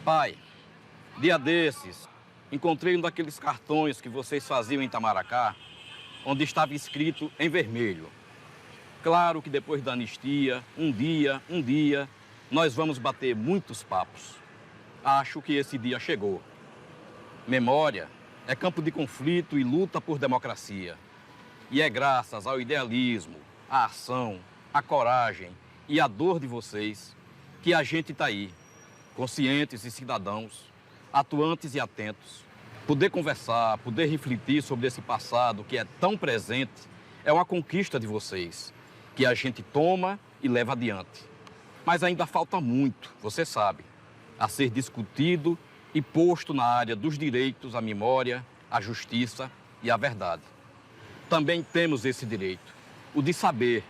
Pai, dia desses, encontrei um daqueles cartões que vocês faziam em Itamaracá, onde estava escrito em vermelho. Claro que depois da anistia, um dia, nós vamos bater muitos papos. Acho que esse dia chegou. Memória é campo de conflito e luta por democracia. E é graças ao idealismo, à ação, à coragem e à dor de vocês que a gente está aí, conscientes e cidadãos, atuantes e atentos. Poder conversar, poder refletir sobre esse passado que é tão presente é uma conquista de vocês, que a gente toma e leva adiante. Mas ainda falta muito, você sabe, a ser discutido e posto na área dos direitos à memória, à justiça e à verdade. Também temos esse direito, o de saber,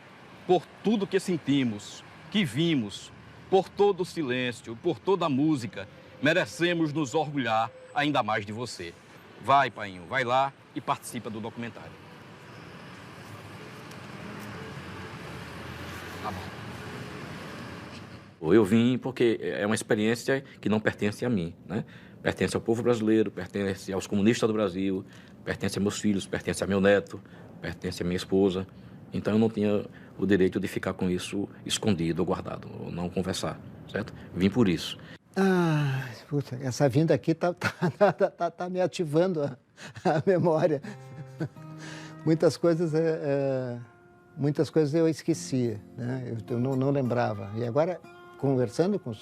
por tudo que sentimos, que vimos, por todo o silêncio, por toda a música, merecemos nos orgulhar ainda mais de você. Vai, painho, vai lá e participa do documentário. Tá bom. Eu vim porque é uma experiência que não pertence a mim, né? Pertence ao povo brasileiro, pertence aos comunistas do Brasil, pertence a meus filhos, pertence a meu neto, pertence a minha esposa. Então eu não tinha o direito de ficar com isso escondido ou guardado, ou não conversar, certo? Vim por isso. Ah, puta, essa vinda aqui tá me ativando a memória. Muitas coisas eu esquecia, né? Eu não lembrava. E agora, conversando com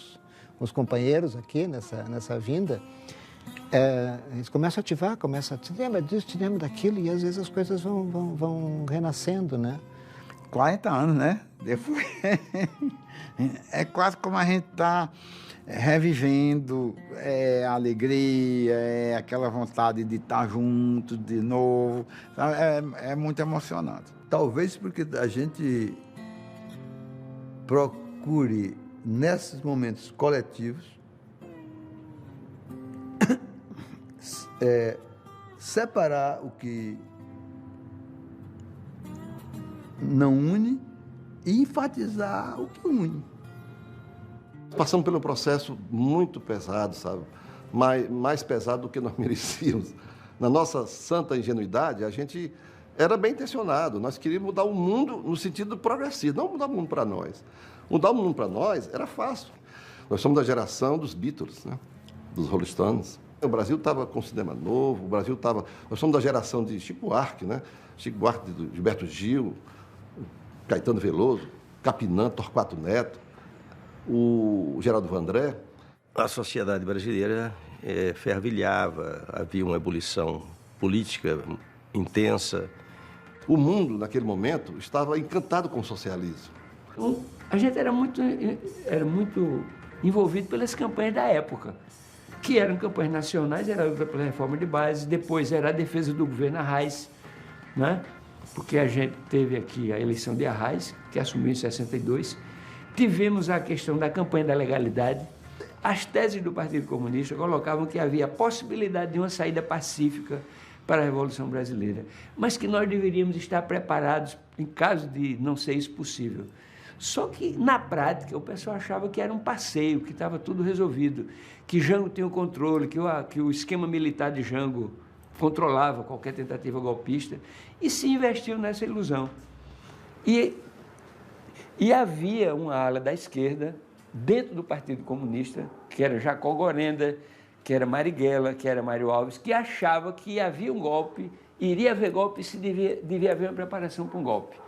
os companheiros aqui nessa vinda, eles começam a ativar, te lembra disso, te lembra daquilo, e às vezes as coisas vão renascendo, né? 40 anos, né? Depois, é quase como a gente está revivendo a alegria, aquela vontade de estar junto de novo. É muito emocionante. Talvez porque a gente procure, nesses momentos coletivos, separar o que não une e enfatizar o que une. Passamos por um processo muito pesado, sabe? Mais pesado do que nós merecíamos. Na nossa santa ingenuidade, a gente era bem intencionado. Nós queríamos mudar o mundo no sentido progressivo, não mudar o mundo para nós. Mudar o mundo para nós era fácil. Nós somos da geração dos Beatles, né? Dos Rolling Stones. O Brasil estava com cinema novo, nós somos da geração de Chico Buarque, né? Chico Buarque, de Gilberto Gil, Caetano Veloso, Capinã, Torquato Neto, o Geraldo Vandré. A sociedade brasileira fervilhava, havia uma ebulição política intensa. O mundo, naquele momento, estava encantado com o socialismo. Então, a gente era muito envolvido pelas campanhas da época, que eram campanhas nacionais, era a luta pela reforma de base, depois era a defesa do governo Arraes, né? Porque a gente teve aqui a eleição de Arraes, que assumiu em 62, tivemos a questão da campanha da legalidade. As teses do Partido Comunista colocavam que havia a possibilidade de uma saída pacífica para a Revolução Brasileira, mas que nós deveríamos estar preparados em caso de não ser isso possível. Só que, na prática, o pessoal achava que era um passeio, que estava tudo resolvido, que Jango tinha o controle, que o esquema militar de Jango controlava qualquer tentativa golpista, e se investiu nessa ilusão. E havia uma ala da esquerda, dentro do Partido Comunista, que era Jacó Gorenda, que era Marighella, que era Mário Alves, que achava que havia um golpe, iria haver golpe e se devia haver uma preparação para um golpe.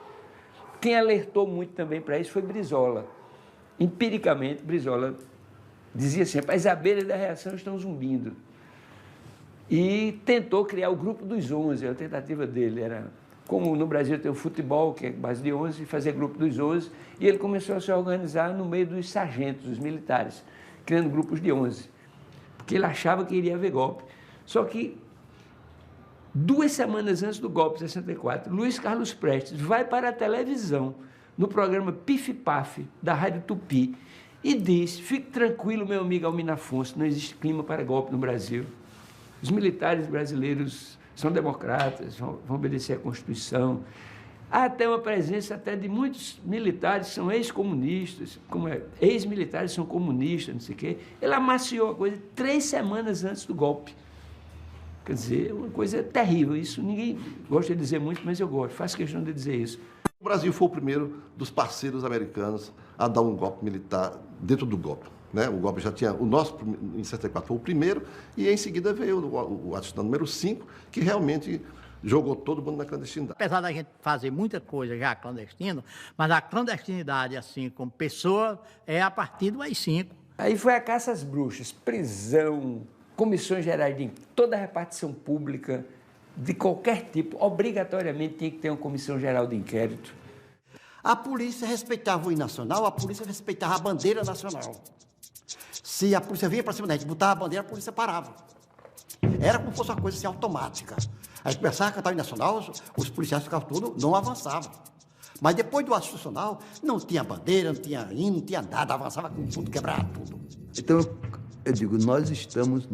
Quem alertou muito também para isso foi Brizola. Empiricamente, Brizola dizia assim: as abelhas da reação estão zumbindo. E tentou criar o Grupo dos 11, a tentativa dele era, como no Brasil tem o futebol, que é base de 11, fazer Grupo dos 11, e ele começou a se organizar no meio dos sargentos, dos militares, criando grupos de 11, porque ele achava que iria haver golpe. Só que 2 semanas antes do golpe de 64, Luiz Carlos Prestes vai para a televisão, no programa Pif Paf, da Rádio Tupi, e diz: fique tranquilo, meu amigo Almir Afonso, não existe clima para golpe no Brasil. Os militares brasileiros são democratas, vão obedecer à Constituição. Há até uma presença até de muitos militares que são ex-comunistas, ex-militares são comunistas, não sei o quê. Ele amaciou a coisa 3 semanas antes do golpe. Quer dizer, uma coisa terrível. Isso ninguém gosta de dizer muito, mas eu gosto, faço questão de dizer isso. O Brasil foi o primeiro dos parceiros americanos a dar um golpe militar dentro do golpe. Né? O golpe já tinha, o nosso, em 64, foi o primeiro, e em seguida veio o atestado número 5, que realmente jogou todo mundo na clandestinidade. Apesar da gente fazer muita coisa já clandestina, mas a clandestinidade, assim, como pessoa, é a partir do AI-5. Aí foi a caça às bruxas, prisão, comissões gerais de toda a repartição pública, de qualquer tipo, obrigatoriamente tinha que ter uma comissão geral de inquérito. A polícia respeitava o hino nacional, a polícia respeitava a bandeira nacional. Se a polícia vinha para cima da gente, botava a bandeira, a polícia parava. Era como se fosse uma coisa assim, automática. Aí começava a cantar o hino nacional, os policiais ficavam todos, não avançavam. Mas depois do ato institucional, não tinha bandeira, não tinha hino, não tinha nada, avançava com tudo, quebrava tudo. Então, eu digo, nós estamos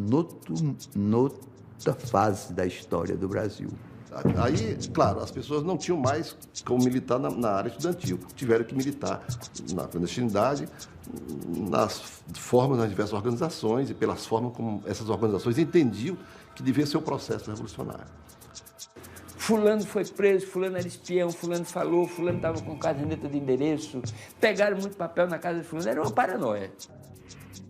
noutra fase da história do Brasil. Aí, claro, as pessoas não tinham mais como militar na área estudantil. Tiveram que militar na clandestinidade, nas formas, nas diversas organizações e pelas formas como essas organizações entendiam que devia ser o processo revolucionário. Fulano foi preso, fulano era espião, fulano falou, fulano estava com caderneta de endereço, pegaram muito papel na casa de fulano, era uma paranoia.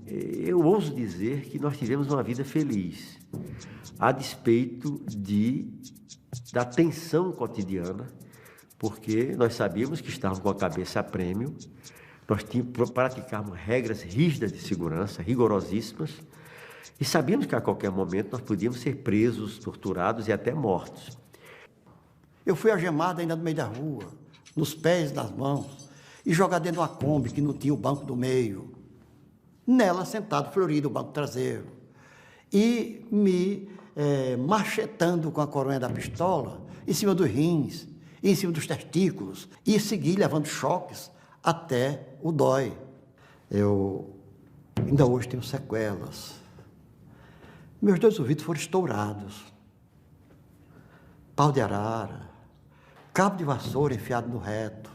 Eu ouso dizer que nós tivemos uma vida feliz, a despeito da tensão cotidiana, porque nós sabíamos que estávamos com a cabeça a prêmio, nós praticávamos regras rígidas de segurança, rigorosíssimas, e sabíamos que a qualquer momento nós podíamos ser presos, torturados e até mortos. Eu fui algemado ainda no meio da rua, nos pés, nas mãos, e jogado dentro de uma Kombi que não tinha o banco do meio. Nela, sentado, florido, o banco traseiro. E me machetando com a coronha da pistola, em cima dos rins, em cima dos testículos, e segui levando choques até o dói. Eu ainda hoje tenho sequelas. Meus 2 ouvidos foram estourados. Pau de arara, cabo de vassoura enfiado no reto.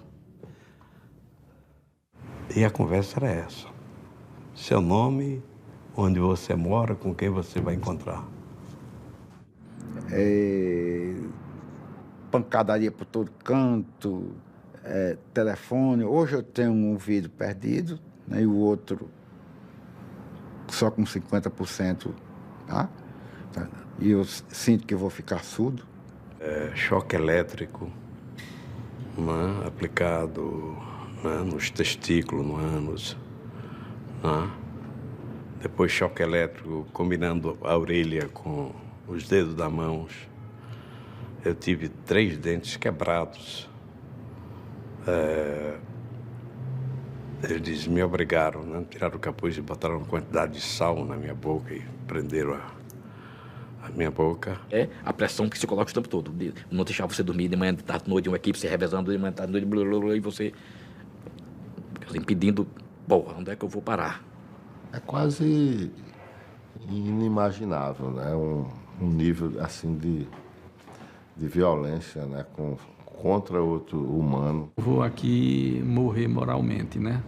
E a conversa era essa. Seu nome, onde você mora, com quem você vai encontrar. Pancadaria por todo canto, telefone. Hoje eu tenho um ouvido perdido, né, e o outro só com 50%. Tá? E eu sinto que eu vou ficar surdo. Choque elétrico, né, aplicado, né, nos testículos, no ânus. Né? Depois choque elétrico combinando a orelha com os dedos das mãos. Eu tive 3 dentes quebrados. Eles me obrigaram, né? Tiraram o capuz e botaram uma quantidade de sal na minha boca e prenderam a minha boca. É a pressão psicológica o tempo todo. Não deixar você dormir de manhã, de tarde, de noite, uma equipe se revezando, de manhã, de tarde, de noite, e você impedindo, porra, onde é que eu vou parar? É quase inimaginável, né? Um nível assim de violência, né? Contra outro humano. Vou aqui morrer moralmente, né?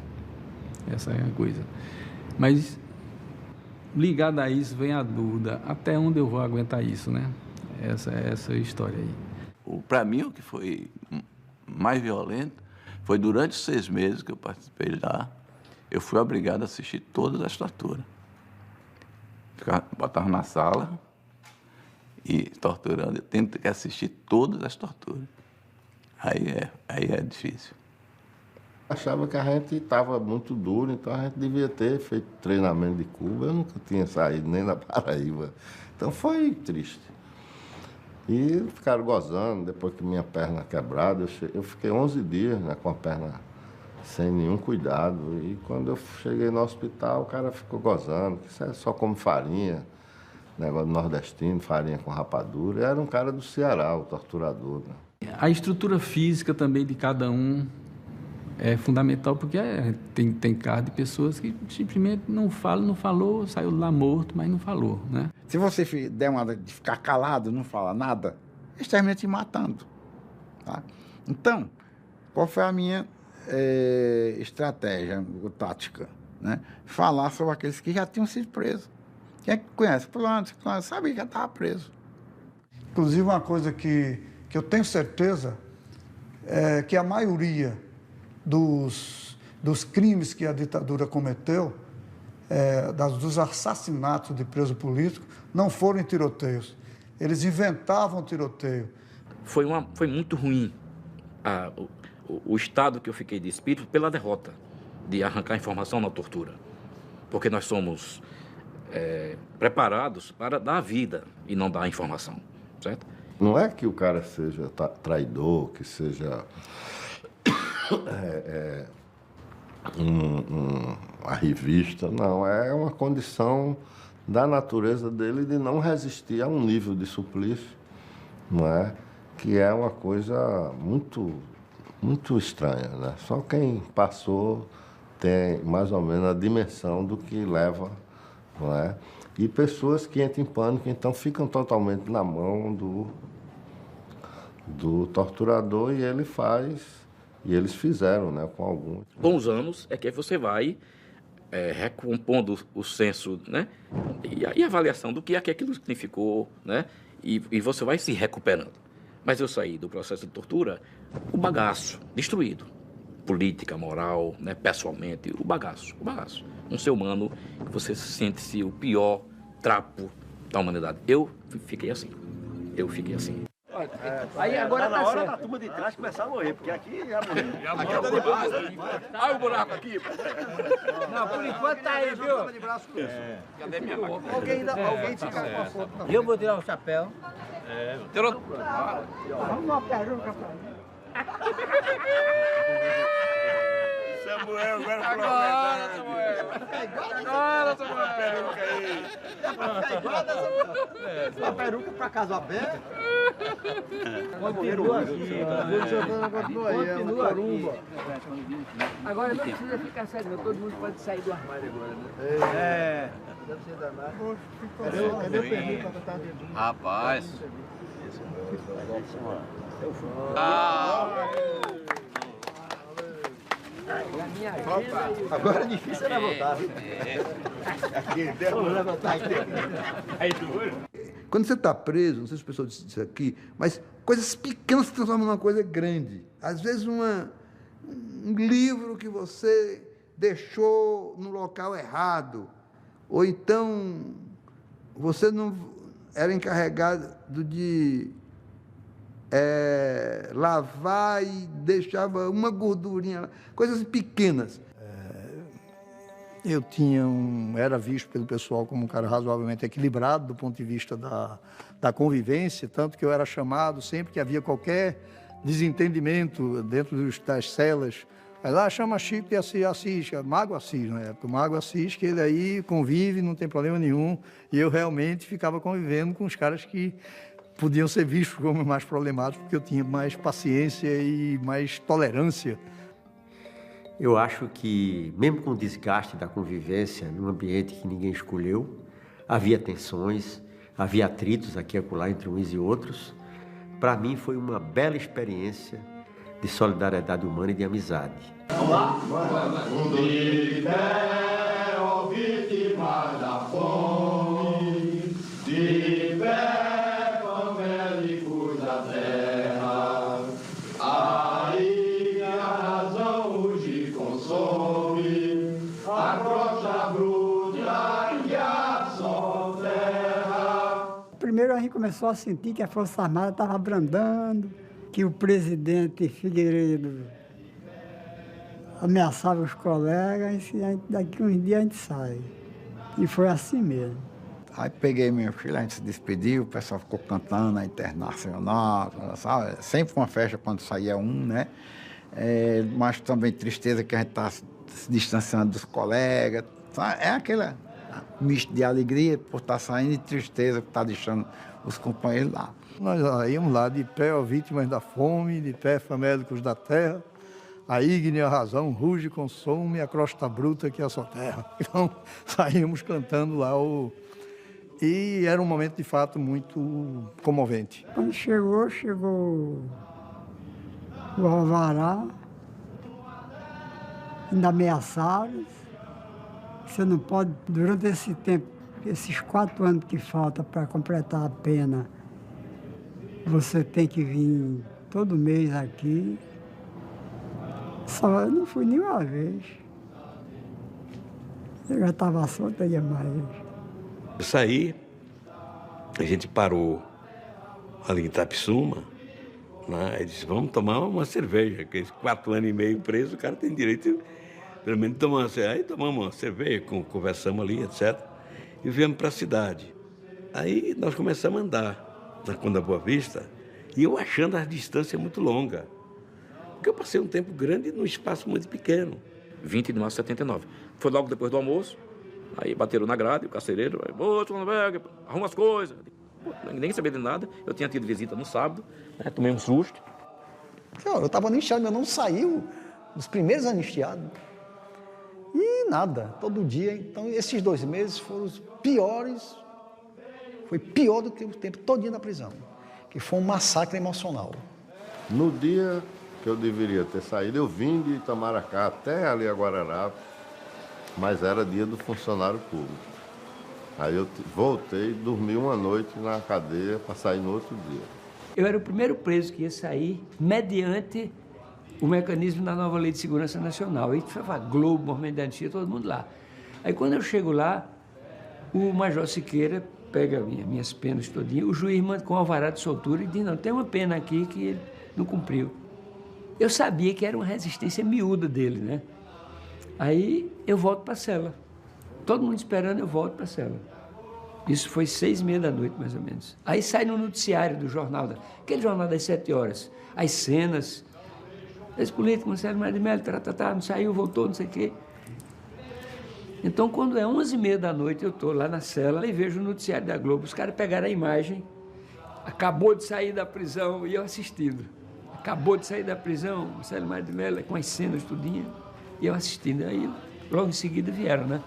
Essa é a coisa. Mas ligado a isso vem a dúvida, até onde eu vou aguentar isso, né? Essa história aí. Para mim, o que foi mais violento foi durante os 6 meses que eu participei lá, eu fui obrigado a assistir todas as torturas. Botavam na sala e torturando, eu tenho que assistir todas as torturas. Aí é difícil. Achava que a gente estava muito duro, então a gente devia ter feito treinamento de Cuba. Eu nunca tinha saído nem na Paraíba. Então foi triste. E ficaram gozando, depois que minha perna quebrada, eu fiquei 11 dias, né, com a perna sem nenhum cuidado. E quando eu cheguei no hospital, o cara ficou gozando, que isso é só come farinha, negócio nordestino, farinha com rapadura. Era um cara do Ceará, o torturador, né? A estrutura física também de cada um é fundamental, porque tem caso de pessoas que simplesmente não falou, saiu lá morto, mas não falou, né? Se você der uma de ficar calado, não falar nada, eles terminam te matando, tá? Então, qual foi a minha estratégia, tática? Né? Falar sobre aqueles que já tinham sido presos. Quem é que conhece? Fulano, sabe que já estava preso. Inclusive, uma coisa que eu tenho certeza é que a maioria dos crimes que a ditadura cometeu, dos assassinatos de preso político, não foram em tiroteios. Eles inventavam tiroteio. Foi muito ruim o estado que eu fiquei de espírito pela derrota, de arrancar informação na tortura. Porque nós somos preparados para dar a vida e não dar a informação, certo? Não é que o cara seja traidor, que seja uma revista, não. É uma condição da natureza dele de não resistir a um nível de suplício, não é? Que é uma coisa muito, muito estranha, né? Só quem passou tem mais ou menos a dimensão do que leva, não é? E pessoas que entram em pânico, então ficam totalmente na mão do torturador e ele faz, e eles fizeram, né, com alguns. Com os anos é que você vai recompondo o senso, né, e a avaliação do que aquilo significou, né, e você vai se recuperando. Mas eu saí do processo de tortura, o bagaço, destruído. Política, moral, né, pessoalmente, o bagaço. Um ser humano que você sente-se o pior trapo da humanidade. Eu fiquei assim. Aí agora tá hora da turma de trás começar a morrer, porque aqui já morreu. Aqui é de baixo. Olha o buraco aqui. Não, por enquanto tá aí, viu? Cadê minha máquina? Alguém fica com a foto. Eu vou tirar o chapéu. Tirou. Vamos uma peruca pra mim. Samuel, agora Samuel. Uma peruca aí. Dá pra ficar igual dessa uma peruca pra casa aberta. Continua aqui. Continua aqui. Agora não precisa ficar sério, todo mundo pode sair do armário agora, né? Deve ser danado. Cadê o perninho pra botar dedinho? Rapaz. Agora é difícil levantar, viu? Vamos levantar aqui. Aí duro. Quando você está preso, não sei se o pessoal disse isso aqui, mas coisas pequenas se transformam numa coisa grande. Às vezes um livro que você deixou no local errado, ou então você não era encarregado de lavar e deixava uma gordurinha, coisas pequenas. Eu era visto pelo pessoal como um cara razoavelmente equilibrado do ponto de vista da convivência, tanto que eu era chamado sempre que havia qualquer desentendimento dentro das celas. Mas chama Chico e Assis, Mago Assis, na época. O Mago Assis, que ele aí convive, não tem problema nenhum. E eu realmente ficava convivendo com os caras que podiam ser vistos como mais problemáticos, porque eu tinha mais paciência e mais tolerância. Eu acho que, mesmo com o desgaste da convivência num ambiente que ninguém escolheu, havia tensões, havia atritos aqui e acolá entre uns e outros. Para mim, foi uma bela experiência de solidariedade humana e de amizade. Vamos lá? De pé, ó vítima da fome, de pé, famélicos da terra, aí a razão hoje consome, a crosta bruta que a terra. Primeiro a gente começou a sentir que a Força Armada estava abrandando, que o presidente Figueiredo ameaçava os colegas e daqui uns dias a gente sai. E foi assim mesmo. Aí peguei minha filha, a gente se despediu, o pessoal ficou cantando a Internacional, sabe? Sempre uma festa quando saía um, né? Mas também tristeza que a gente está se distanciando dos colegas. Sabe? É aquele misto de alegria por estar saindo e tristeza por estar deixando os companheiros lá. Nós íamos lá de pé, ó, vítimas da fome, de pé, famélicos da terra. A ígnea razão ruge, consome a crosta bruta que é a sua terra. Então, saímos cantando lá E era um momento, de fato, muito comovente. Quando chegou o alvará, ainda ameaçaram. Você não pode, durante esse tempo, esses 4 anos que falta para completar a pena, você tem que vir todo mês aqui. Só eu não fui nenhuma vez. Eu já estava solta demais. Eu saí, a gente parou ali em Itapissuma, né? E disse, vamos tomar uma cerveja, porque 4 anos e meio preso, o cara tem direito, pelo menos, de tomar uma cerveja. Aí tomamos uma cerveja, conversamos ali, etc. E viemos para a cidade. Aí nós começamos a andar na Conda Boa Vista, e eu achando a distância muito longa. Porque eu passei um tempo grande num espaço muito pequeno. 20 de março de 79. Foi logo depois do almoço, aí bateram na grade, o carcereiro, arruma as coisas. Ninguém sabia de nada, eu tinha tido visita no sábado, né, tomei um susto. Eu estava anistiado, meu não saiu dos primeiros anistiados. E nada, todo dia. Então, esses 2 meses foram os piores, foi pior do que o tempo todinho da prisão, que foi um massacre emocional. No dia que eu deveria ter saído, eu vim de Itamaracá até ali a Guararapes, mas era dia do funcionário público. Aí eu voltei, dormi uma noite na cadeia para sair no outro dia. Eu era o primeiro preso que ia sair mediante o mecanismo da nova Lei de Segurança Nacional. Aí a Globo, Movimento da Anistia, todo mundo lá. Aí quando eu chego lá, o Major Siqueira pega minhas penas todinhas, o juiz manda com alvará de soltura e diz, não, tem uma pena aqui que ele não cumpriu. Eu sabia que era uma resistência miúda dele, né? Aí eu volto para a cela. Todo mundo esperando, eu volto para a cela. Isso foi 6h30 da noite, mais ou menos. Aí sai no noticiário do jornal, aquele jornal das 7 horas, as cenas. Esse político, Marcelo Maia de Mello, não saiu, voltou, não sei o quê. Então, quando é 11h30 da noite, eu estou lá na cela e vejo o noticiário da Globo. Os caras pegaram a imagem, acabou de sair da prisão, e eu assistindo. Acabou de sair da prisão, Marcelo Maia de Mello, com as cenas tudinho, e eu assistindo. Aí, logo em seguida, vieram, né?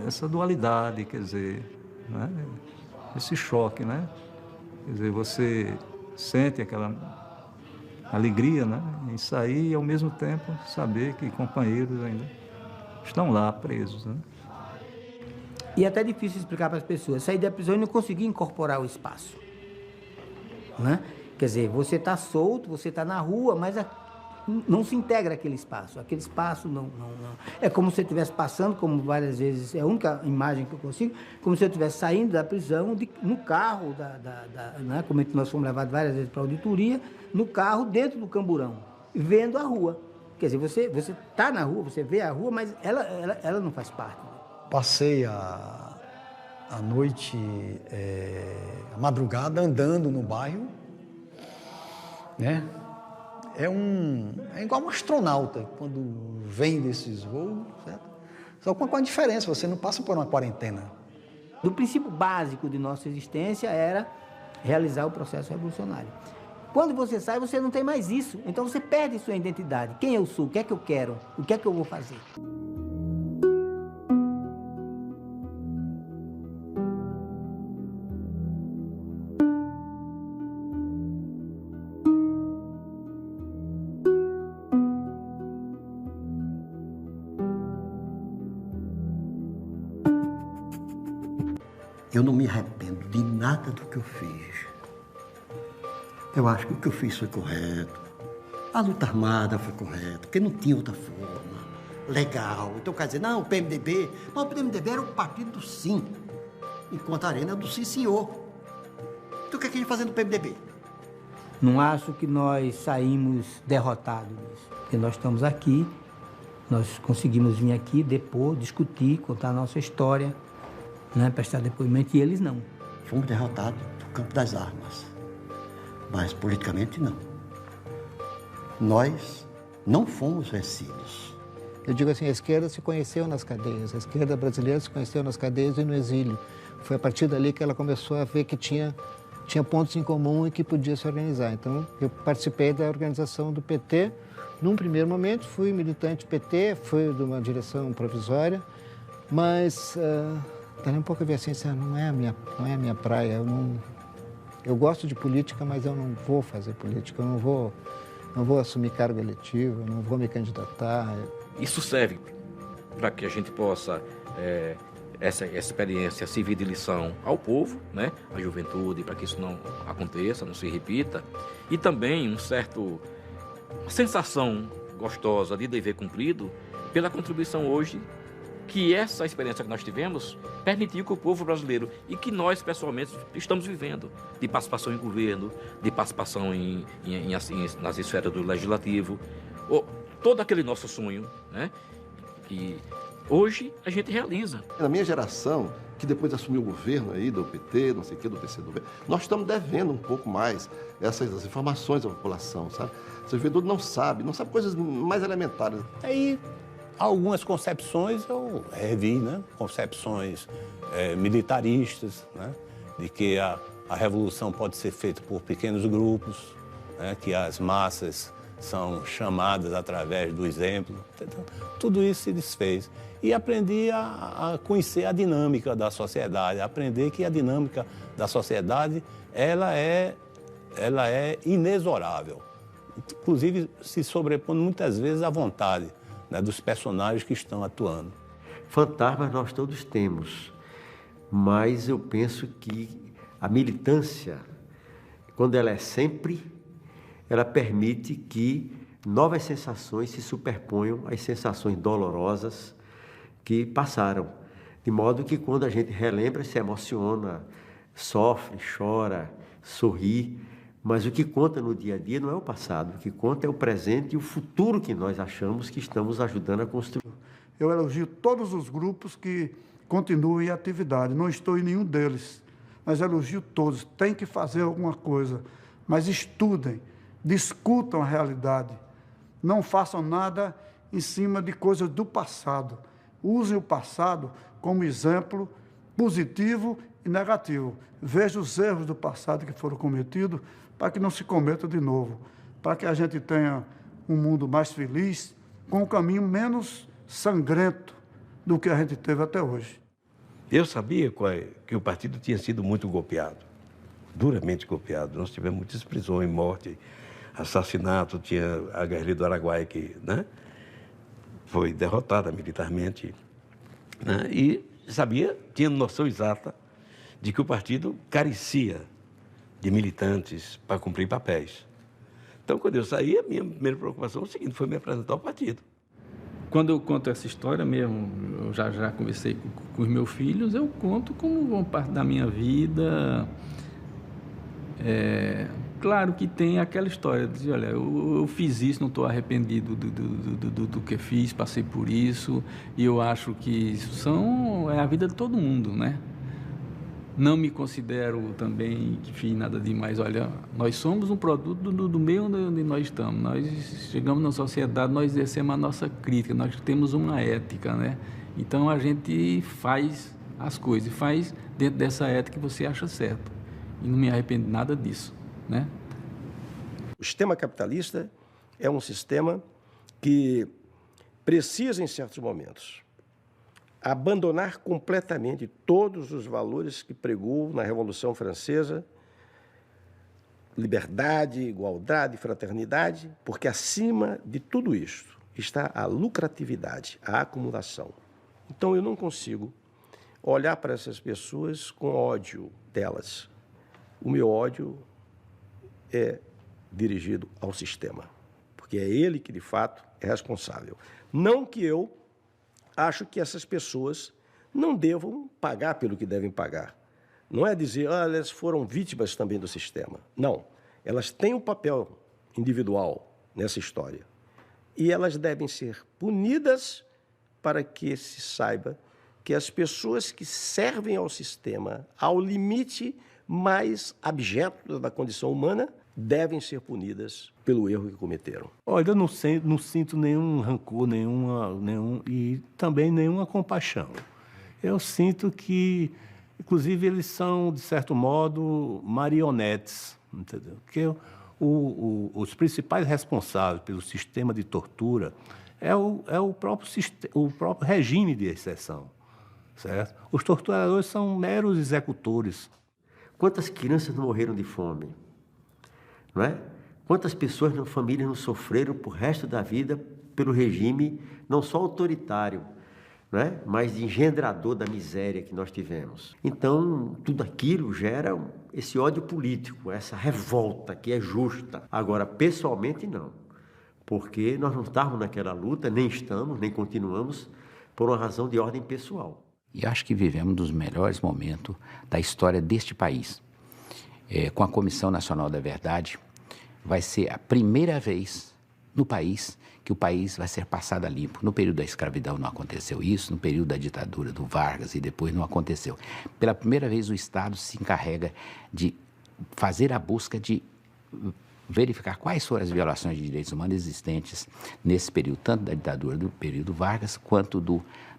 Essa dualidade, quer dizer, né? Esse choque, né? Quer dizer, você sente aquela alegria, né? Em sair e, ao mesmo tempo, saber que companheiros ainda estão lá presos, né? E é até difícil explicar para as pessoas. Sair da prisão e não conseguir incorporar o espaço, né? Quer dizer, você está solto, você está na rua, mas não se integra aquele espaço. Aquele espaço não. É como se eu estivesse passando, como várias vezes, é a única imagem que eu consigo, como se eu estivesse saindo da prisão, no carro, né? Como nós fomos levados várias vezes para a auditoria, no carro, dentro do camburão, vendo a rua. Quer dizer, você está na rua, você vê a rua, mas ela não faz parte. Passei a noite, a madrugada, andando no bairro, né? É igual um astronauta quando vem desses voos, certo? Só com a diferença, você não passa por uma quarentena. O princípio básico de nossa existência era realizar o processo revolucionário. Quando você sai, você não tem mais isso. Então você perde sua identidade. Quem eu sou? O que é que eu quero? O que é que eu vou fazer? Eu não me arrependo de nada do que eu fiz. Eu acho que o que eu fiz foi correto. A luta armada foi correta, porque não tinha outra forma. Legal. Então, quer dizer, não, o PMDB... Mas o PMDB era o partido do sim, enquanto a Arena é do sim, senhor. Então, o que é que a gente fazendo no PMDB? Não acho que nós saímos derrotados nisso. Porque nós estamos aqui, nós conseguimos vir aqui, depor, discutir, contar a nossa história, né, prestar depoimento, e eles não. Fomos derrotados no campo das armas, mas politicamente não. Nós não fomos vencidos. Eu digo assim, a esquerda se conheceu nas cadeias, a esquerda brasileira se conheceu nas cadeias e no exílio. Foi a partir dali que ela começou a ver que tinha pontos em comum e que podia se organizar. Então, eu participei da organização do PT. Num primeiro momento, fui militante do PT, fui de uma direção provisória, mas... Também um pouco a ver assim, não é a minha praia, Eu gosto de política, mas eu não vou fazer política, eu não vou assumir cargo eletivo, eu não vou me candidatar. Isso serve para que a gente possa, essa experiência servir de lição ao povo, né, à juventude, para que isso não aconteça, não se repita, e também uma sensação gostosa de dever cumprido pela contribuição hoje que essa experiência que nós tivemos permitiu que o povo brasileiro e que nós, pessoalmente, estamos vivendo, de participação em governo, de participação nas esferas do legislativo, todo aquele nosso sonho, né? E hoje a gente realiza. Na minha geração, que depois assumiu o governo aí do PT, não sei o que, do PCdoB, nós estamos devendo um pouco mais essas informações à população, sabe? A juventude não sabe coisas mais elementares. Aí, algumas concepções eu revi, né? Concepções militaristas, né? De que a revolução pode ser feita por pequenos grupos, né? Que as massas são chamadas através do exemplo. Então, tudo isso se desfez. E aprendi a conhecer a dinâmica da sociedade, aprender que a dinâmica da sociedade ela é inexorável. Inclusive, se sobrepondo muitas vezes à vontade, né, dos personagens que estão atuando. Fantasmas nós todos temos, mas eu penso que a militância, quando ela é sempre, ela permite que novas sensações se superponham às sensações dolorosas que passaram. De modo que quando a gente relembra, se emociona, sofre, chora, sorri, mas o que conta no dia a dia não é o passado, o que conta é o presente e o futuro que nós achamos que estamos ajudando a construir. Eu elogio todos os grupos que continuam em atividade, não estou em nenhum deles, mas elogio todos, tem que fazer alguma coisa, mas estudem, discutam a realidade, não façam nada em cima de coisas do passado, usem o passado como exemplo positivo e negativo, vejam os erros do passado que foram cometidos, para que não se cometa de novo, para que a gente tenha um mundo mais feliz, com um caminho menos sangrento do que a gente teve até hoje. Eu sabia que o partido tinha sido muito golpeado, duramente golpeado. Nós tivemos muitas prisões, morte, assassinato, tinha a guerrilha do Araguaia que, né, foi derrotada militarmente, né, e sabia, tinha noção exata de que o partido carecia de militantes para cumprir papéis. Então, quando eu saí, a minha primeira preocupação é o seguinte, foi me apresentar ao partido. Quando eu conto essa história mesmo, eu já conversei com os meus filhos, eu conto como uma parte da minha vida. Claro que tem aquela história de dizer, olha, eu fiz isso, não estou arrependido do que fiz, passei por isso, e eu acho que isso é a vida de todo mundo, né? Não me considero também que fiz nada demais. Olha, nós somos um produto do meio onde nós estamos. Nós chegamos na sociedade, nós exercemos a nossa crítica, nós temos uma ética, né? Então, a gente faz as coisas, faz dentro dessa ética que você acha certo. E não me arrependo nada disso, né? O sistema capitalista é um sistema que precisa, em certos momentos, abandonar completamente todos os valores que pregou na Revolução Francesa, liberdade, igualdade, fraternidade, porque acima de tudo isto está a lucratividade, a acumulação. Então eu não consigo olhar para essas pessoas com ódio delas. O meu ódio é dirigido ao sistema, porque é ele que, de fato, é responsável. Não que eu acho que essas pessoas não devam pagar pelo que devem pagar. Não é dizer, elas foram vítimas também do sistema. Não. Elas têm um papel individual nessa história. E elas devem ser punidas para que se saiba que as pessoas que servem ao sistema, ao limite mais abjeto da condição humana, devem ser punidas pelo erro que cometeram. Olha, eu não sinto nenhum rancor, e também nenhuma compaixão. Eu sinto que, inclusive, eles são, de certo modo, marionetes, entendeu? Porque os principais responsáveis pelo sistema de tortura é o próprio regime de exceção, certo? Os torturadores são meros executores. Quantas crianças não morreram de fome? Não é? Quantas pessoas, famílias não sofreram por resto da vida pelo regime, não só autoritário, não é? Mas engendrador da miséria que nós tivemos. Então, tudo aquilo gera esse ódio político, essa revolta que é justa. Agora, pessoalmente, não. Porque nós não estávamos naquela luta, nem estamos, nem continuamos, por uma razão de ordem pessoal. E acho que vivemos um dos melhores momentos da história deste país. Com a Comissão Nacional da Verdade, vai ser a primeira vez no país que o país vai ser passado a limpo. No período da escravidão não aconteceu isso, no período da ditadura do Vargas e depois não aconteceu. Pela primeira vez o Estado se encarrega de fazer a busca de verificar quais foram as violações de direitos humanos existentes nesse período, tanto da ditadura do período Vargas, quanto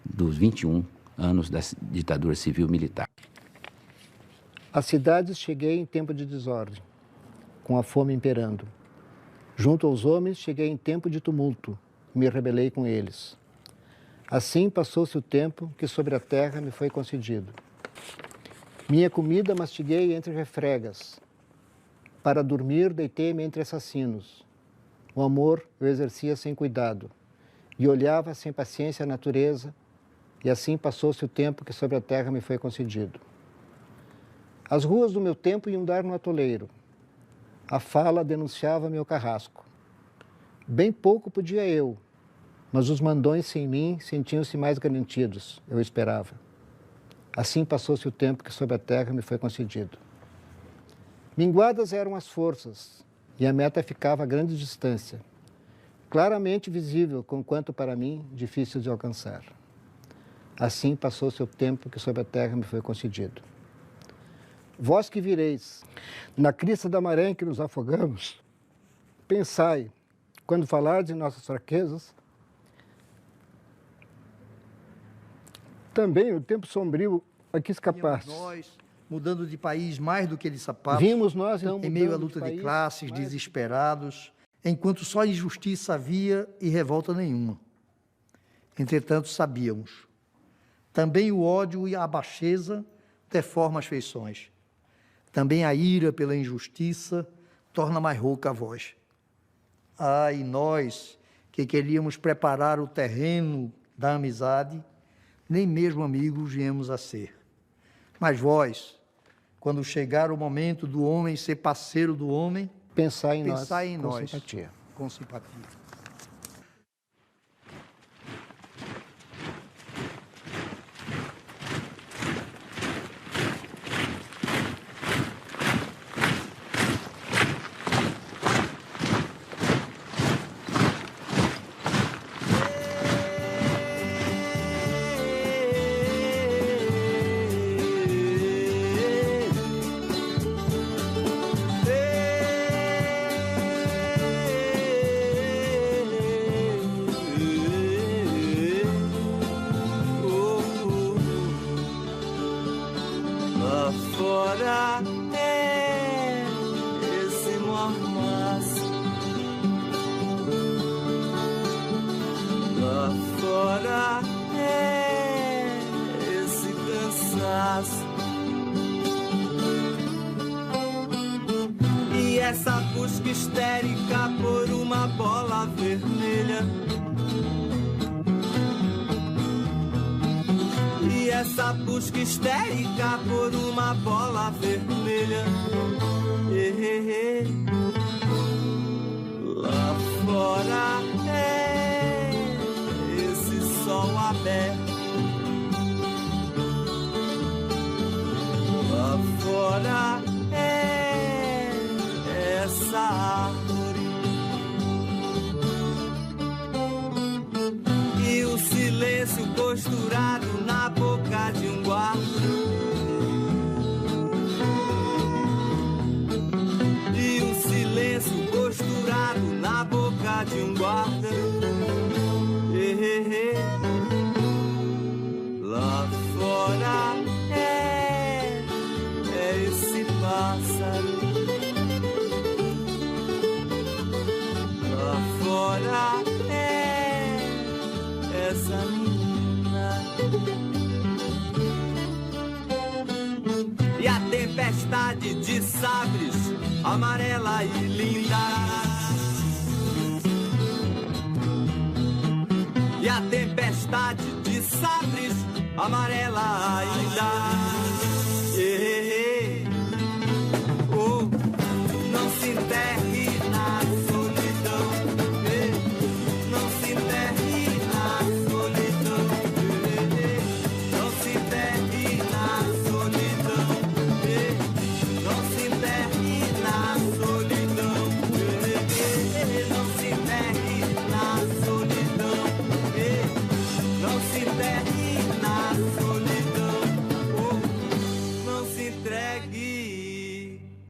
dos 21 anos da ditadura civil-militar. Às cidades cheguei em tempo de desordem, com a fome imperando. Junto aos homens cheguei em tempo de tumulto, e me rebelei com eles. Assim passou-se o tempo que sobre a terra me foi concedido. Minha comida mastiguei entre refregas. Para dormir deitei-me entre assassinos. O amor eu exercia sem cuidado, e olhava sem paciência a natureza, e assim passou-se o tempo que sobre a terra me foi concedido. As ruas do meu tempo iam dar no atoleiro. A fala denunciava meu carrasco. Bem pouco podia eu, mas os mandões sem mim sentiam-se mais garantidos, eu esperava. Assim passou-se o tempo que sobre a terra me foi concedido. Minguadas eram as forças, e a meta ficava a grande distância, claramente visível, conquanto para mim difícil de alcançar. Assim passou-se o tempo que sobre a terra me foi concedido. Vós que vireis, na crista da maré em que nos afogamos, pensai, quando falardes em nossas fraquezas, também o tempo sombrio a que escapastes. Nós, mudando de país mais do que de sapatos, vimos nós, então, em meio à luta de classes, desesperados, enquanto só injustiça havia e revolta nenhuma. Entretanto, sabíamos, também o ódio e a baixeza deformam as feições. Também a ira pela injustiça torna mais rouca a voz. E nós, que queríamos preparar o terreno da amizade, nem mesmo amigos viemos a ser. Mas vós, quando chegar o momento do homem ser parceiro do homem, pensai em nós com simpatia. Com simpatia. E essa busca histérica por uma bola vermelha. E essa busca histérica por uma bola vermelha. Lá fora é esse sol aberto. Lá fora é essa árvore. E o silêncio costurado na boca de um guarda. E o silêncio costurado na boca de um guarda. amarela e linda. E a tempestade de sabres, amarela ainda.